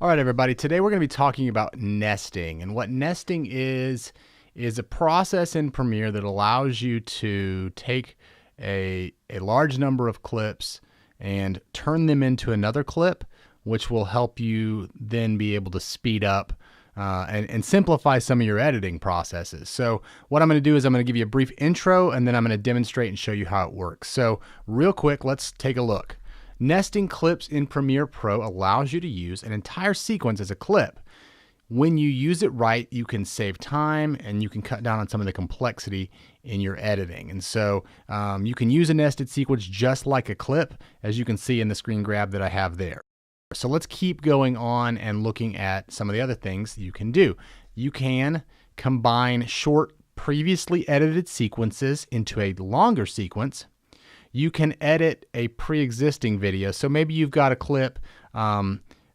All right, everybody. Today we're going to be talking about nesting. And what nesting is a process in Premiere that allows you to take a large number of clips and turn them into another clip, which will help you then be able to speed up and simplify some of your editing processes. So what I'm going to do is I'm going to give you a brief intro, and then I'm going to demonstrate and show you how it works. So real quick, let's take a look. Nesting clips in Premiere Pro allows you to use an entire sequence as a clip. When you use it right, you can save time and you can cut down on some of the complexity in your editing. And so you can use a nested sequence just like a clip, as you can see in the screen grab that I have there. So let's keep going on and looking at some of the other things you can do. You can combine short, previously edited sequences into a longer sequence. You can edit a pre-existing video. So maybe you've got a clip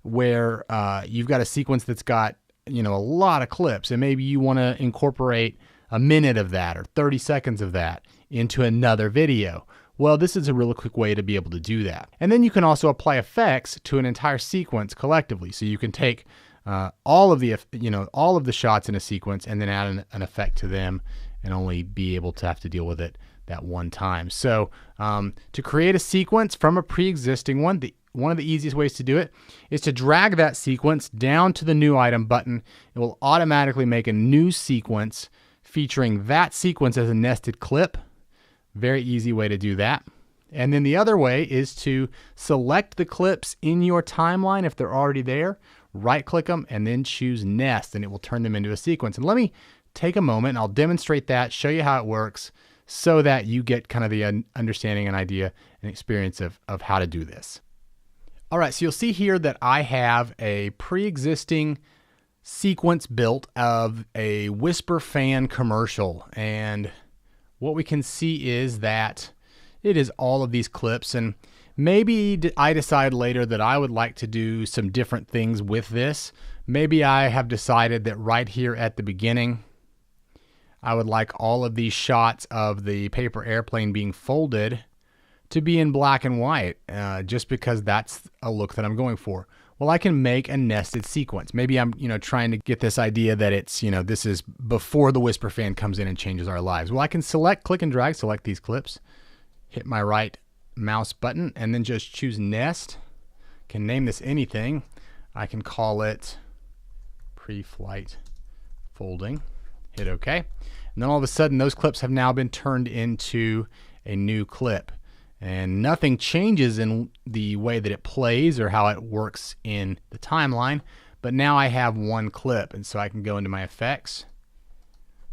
where you've got a sequence that's got, a lot of clips, and maybe you want to incorporate a minute of that or 30 seconds of that into another video. Well, this is a really quick way to be able to do that. And then you can also apply effects to an entire sequence collectively. So you can take all of the shots in a sequence and then add an effect to them and only be able to have to deal with it that one time. So to create a sequence from a pre-existing one, one of the easiest ways to do it is to drag that sequence down to the new item button. It will automatically make a new sequence featuring that sequence as a nested clip. Very easy way to do that. And then the other way is to select the clips in your timeline if they're already there, right click them, and then choose nest, and it will turn them into a sequence. And let me take a moment and I'll demonstrate that, show you how it works, so that you get kind of the understanding and idea and experience of how to do this. All right, so you'll see here that I have a pre-existing sequence built of a Whisper fan commercial. And what we can see is that it is all of these clips. And maybe I decide later that I would like to do some different things with this. Maybe I have decided that right here at the beginning, I would like all of these shots of the paper airplane being folded to be in black and white, just because that's a look that I'm going for. Well, I can make a nested sequence. Maybe I'm, trying to get this idea that it's, this is before the Whisper fan comes in and changes our lives. Well, I can click and drag, select these clips, hit my right mouse button, and then just choose nest. Can name this anything. I can call it pre-flight folding. Hit OK. And then all of a sudden, those clips have now been turned into a new clip. And nothing changes in the way that it plays or how it works in the timeline. But now I have one clip. And so I can go into my effects,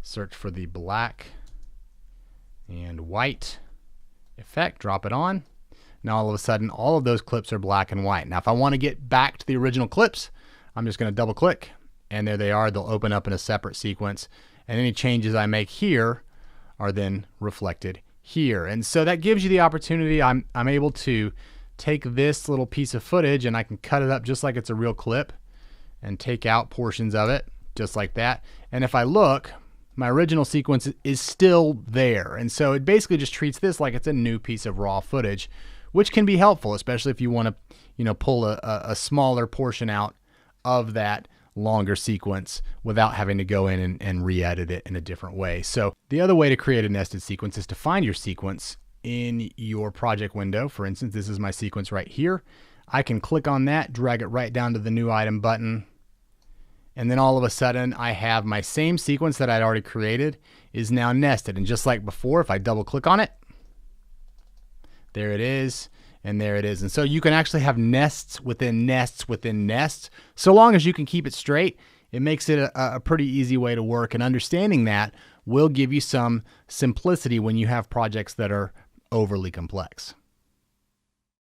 search for the black and white effect, drop it on. Now all of a sudden, all of those clips are black and white. Now if I want to get back to the original clips, I'm just going to double click. And there they are. They'll open up in a separate sequence. And any changes I make here are then reflected here. And so that gives you the opportunity. I'm able to take this little piece of footage and I can cut it up just like it's a real clip and take out portions of it just like that. And if I look, my original sequence is still there. And so it basically just treats this like it's a new piece of raw footage, which can be helpful, especially if you want to, pull a smaller portion out of that longer sequence without having to go in and re-edit it in a different way. So the other way to create a nested sequence is to find your sequence in your project window. For instance, this is my sequence right here. I can click on that, drag it right down to the new item button, and then all of a sudden I have my same sequence that I'd already created is now nested. And just like before, if I double click on it, there it is. And there it is. And so you can actually have nests within nests within nests. So long as you can keep it straight, it makes it a pretty easy way to work. And understanding that will give you some simplicity when you have projects that are overly complex.